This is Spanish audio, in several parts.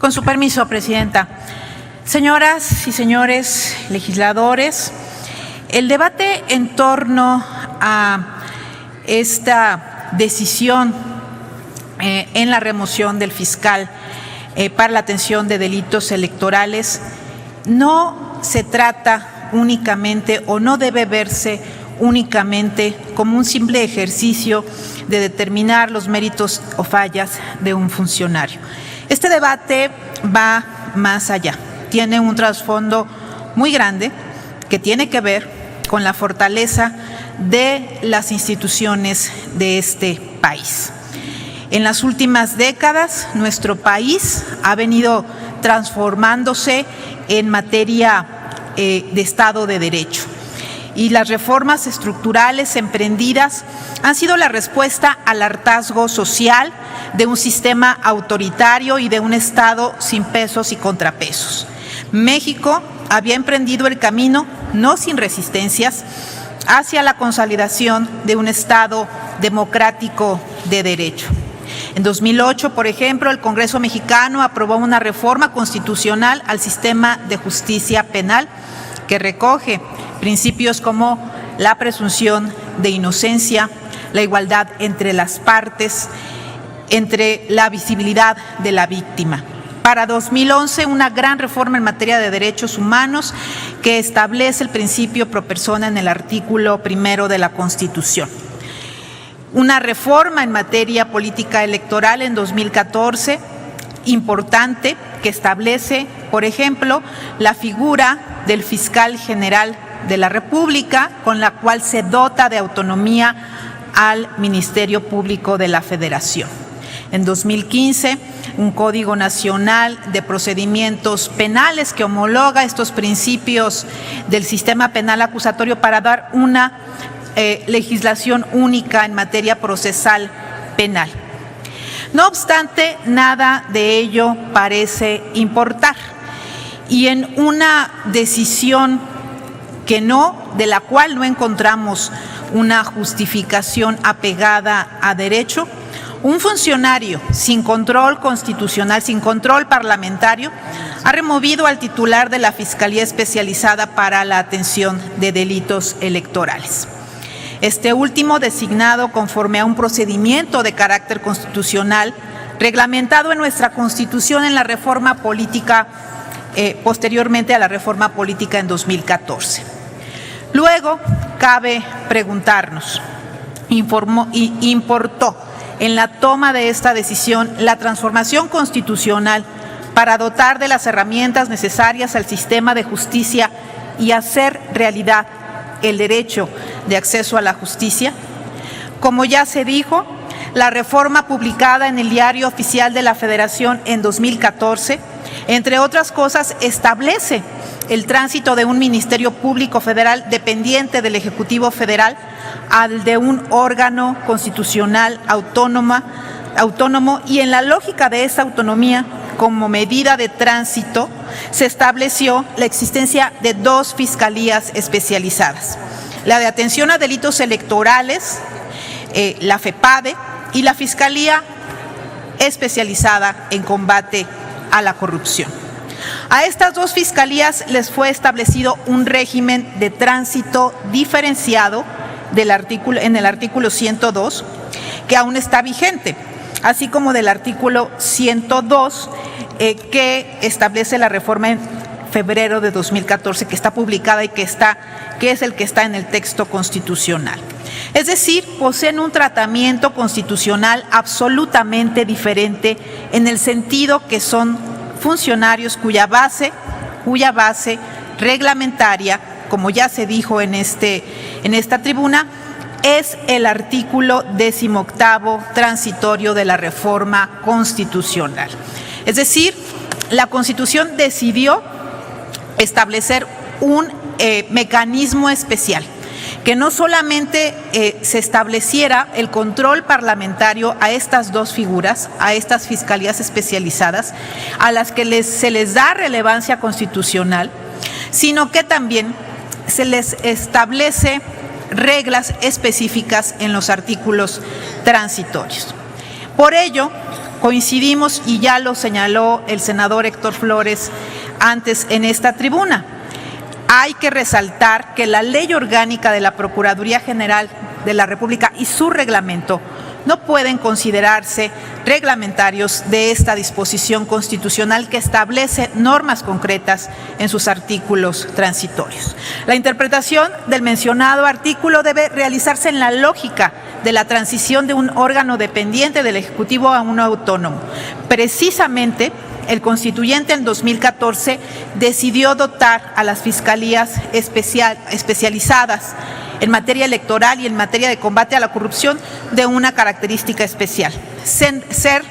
Con su permiso, Presidenta. Señoras y señores legisladores, el debate en torno a esta decisión en la remoción del fiscal para la atención de delitos electorales no se trata únicamente o no debe verse únicamente como un simple ejercicio de determinar los méritos o fallas de un funcionario. Este debate va más allá, tiene un trasfondo muy grande que tiene que ver con la fortaleza de las instituciones de este país. En las últimas décadas, nuestro país ha venido transformándose en materia de Estado de Derecho. Y las reformas estructurales emprendidas han sido la respuesta al hartazgo social de un sistema autoritario y de un Estado sin pesos y contrapesos. México había emprendido el camino, no sin resistencias, hacia la consolidación de un Estado democrático de derecho. En 2008, por ejemplo, el Congreso mexicano aprobó una reforma constitucional al sistema de justicia penal que recoge principios como la presunción de inocencia, la igualdad entre las partes, entre la visibilidad de la víctima. Para 2011, una gran reforma en materia de derechos humanos que establece el principio pro persona en el artículo 1 de la Constitución. Una reforma en materia política electoral en 2014, importante, que establece, por ejemplo, la figura del fiscal general de la República, con la cual se dota de autonomía al Ministerio Público de la Federación. En 2015, un Código Nacional de Procedimientos Penales que homologa estos principios del sistema penal acusatorio para dar una legislación única en materia procesal penal. No obstante, nada de ello parece importar. Y en una decisión de la cual no encontramos una justificación apegada a derecho, un funcionario sin control constitucional, sin control parlamentario, ha removido al titular de la Fiscalía Especializada para la Atención de Delitos Electorales. Este último, designado conforme a un procedimiento de carácter constitucional, reglamentado en nuestra Constitución en la reforma política, posteriormente a la reforma política en 2014. Luego, cabe preguntarnos, ¿importó en la toma de esta decisión la transformación constitucional para dotar de las herramientas necesarias al sistema de justicia y hacer realidad el derecho de acceso a la justicia? Como ya se dijo, la reforma publicada en el Diario Oficial de la Federación en 2014, entre otras cosas, establece el tránsito de un Ministerio Público Federal dependiente del Ejecutivo Federal al de un órgano constitucional autónomo, y en la lógica de esa autonomía, como medida de tránsito, se estableció la existencia de dos fiscalías especializadas: la de atención a delitos electorales, la FEPADE, y la Fiscalía Especializada en Combate a la Corrupción. A estas dos fiscalías les fue establecido un régimen de tránsito diferenciado en el artículo 102, que aún está vigente, así como del artículo 102, que establece la reforma en febrero de 2014, que está publicada y que es el que está en el texto constitucional. Es decir, poseen un tratamiento constitucional absolutamente diferente, en el sentido que son funcionarios cuya base reglamentaria, como ya se dijo en esta tribuna, es el artículo 18º transitorio de la reforma constitucional. Es decir, la Constitución decidió establecer un mecanismo especial, que no solamente se estableciera el control parlamentario a estas dos figuras, a estas fiscalías especializadas, a las que se les da relevancia constitucional, sino que también se les establece reglas específicas en los artículos transitorios. Por ello, coincidimos y ya lo señaló el senador Héctor Flores antes en esta tribuna. Hay que resaltar que la Ley Orgánica de la Procuraduría General de la República y su reglamento no pueden considerarse reglamentarios de esta disposición constitucional que establece normas concretas en sus artículos transitorios. La interpretación del mencionado artículo debe realizarse en la lógica de la transición de un órgano dependiente del Ejecutivo a uno autónomo. Precisamente, el constituyente en 2014 decidió dotar a las fiscalías especializadas en materia electoral y en materia de combate a la corrupción de una característica especial: ser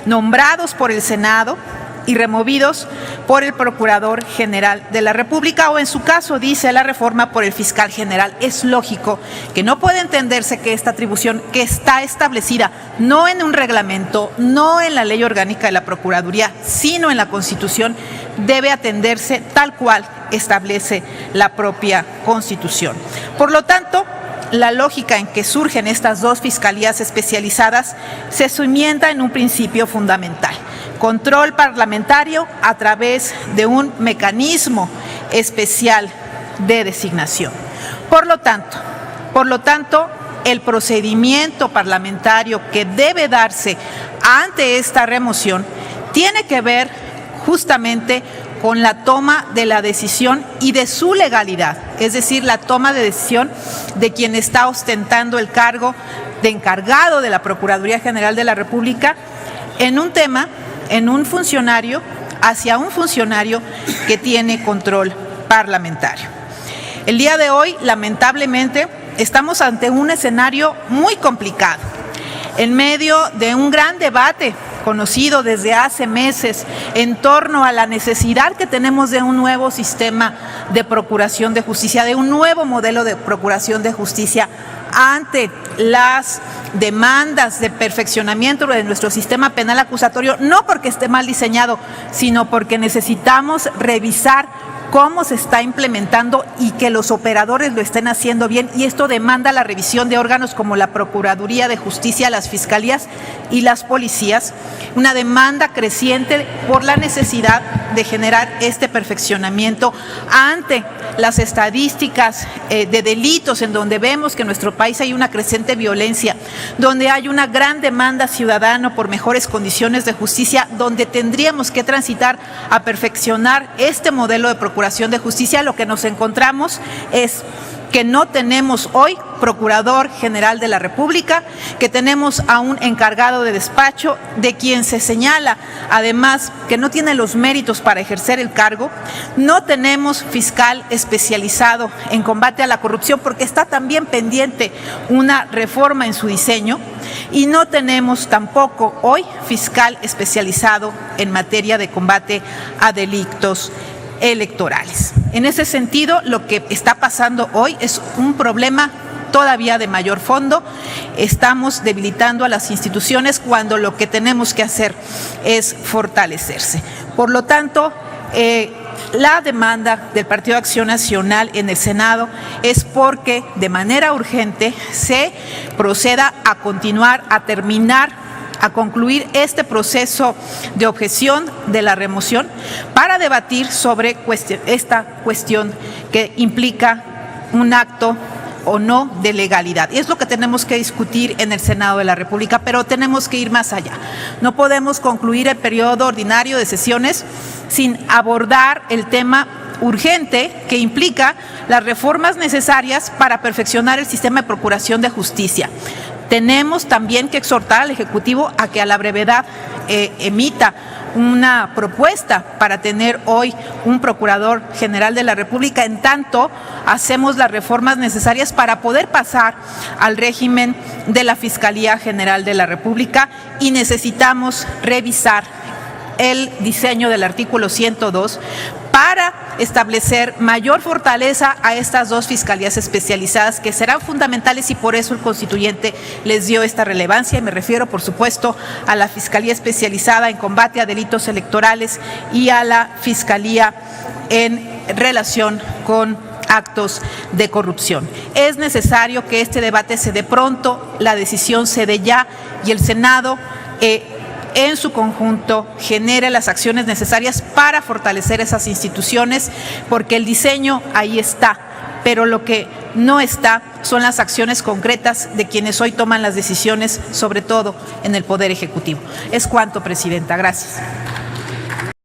nombrados por el Senado y removidos por el Procurador General de la República o, en su caso, dice la reforma, por el Fiscal General. Es lógico que no puede entenderse que esta atribución, que está establecida no en un reglamento, no en la Ley Orgánica de la Procuraduría, sino en la Constitución, debe atenderse tal cual establece la propia Constitución. Por lo tanto, la lógica en que surgen estas dos fiscalías especializadas se cimienta en un principio fundamental: control parlamentario a través de un mecanismo especial de designación. Por lo tanto, el procedimiento parlamentario que debe darse ante esta remoción tiene que ver justamente con la toma de la decisión y de su legalidad, es decir, la toma de decisión de quien está ostentando el cargo de encargado de la Procuraduría General de la República en un tema, en un funcionario, hacia un funcionario que tiene control parlamentario. El día de hoy, lamentablemente, estamos ante un escenario muy complicado, en medio de un gran debate conocido desde hace meses en torno a la necesidad que tenemos de un nuevo sistema de procuración de justicia, de un nuevo modelo de procuración de justicia ante las demandas de perfeccionamiento de nuestro sistema penal acusatorio, no porque esté mal diseñado, sino porque necesitamos revisar cómo se está implementando y que los operadores lo estén haciendo bien, y esto demanda la revisión de órganos como la Procuraduría de Justicia, las fiscalías y las policías, una demanda creciente por la necesidad de generar este perfeccionamiento ante las estadísticas de delitos, en donde vemos que en nuestro país hay una creciente violencia, donde hay una gran demanda ciudadana por mejores condiciones de justicia, donde tendríamos que transitar a perfeccionar este modelo de procuración de justicia. Lo que nos encontramos es que no tenemos hoy Procurador General de la República, que tenemos a un encargado de despacho de quien se señala, además, que no tiene los méritos para ejercer el cargo. No tenemos fiscal especializado en combate a la corrupción, porque está también pendiente una reforma en su diseño, y no tenemos tampoco hoy fiscal especializado en materia de combate a delitos electorales. En ese sentido, lo que está pasando hoy es un problema todavía de mayor fondo. Estamos debilitando a las instituciones cuando lo que tenemos que hacer es fortalecerse. Por lo tanto, la demanda del Partido Acción Nacional en el Senado es porque de manera urgente se proceda a continuar, a terminar, a concluir este proceso de objeción de la remoción para debatir sobre esta cuestión que implica un acto o no de legalidad. Y es lo que tenemos que discutir en el Senado de la República, pero tenemos que ir más allá. No podemos concluir el periodo ordinario de sesiones sin abordar el tema urgente que implica las reformas necesarias para perfeccionar el sistema de procuración de justicia. Tenemos también que exhortar al Ejecutivo a que a la brevedad emita una propuesta para tener hoy un Procurador General de la República, en tanto hacemos las reformas necesarias para poder pasar al régimen de la Fiscalía General de la República, y necesitamos revisar el diseño del artículo 102 para establecer mayor fortaleza a estas dos fiscalías especializadas, que serán fundamentales, y por eso el constituyente les dio esta relevancia. Y me refiero, por supuesto, a la Fiscalía Especializada en Combate a Delitos Electorales y a la Fiscalía en relación con actos de corrupción. Es necesario que este debate se dé pronto, la decisión se dé ya, y el Senado en su conjunto genere las acciones necesarias para fortalecer esas instituciones, porque el diseño ahí está, pero lo que no está son las acciones concretas de quienes hoy toman las decisiones, sobre todo en el Poder Ejecutivo. Es cuanto, Presidenta. Gracias.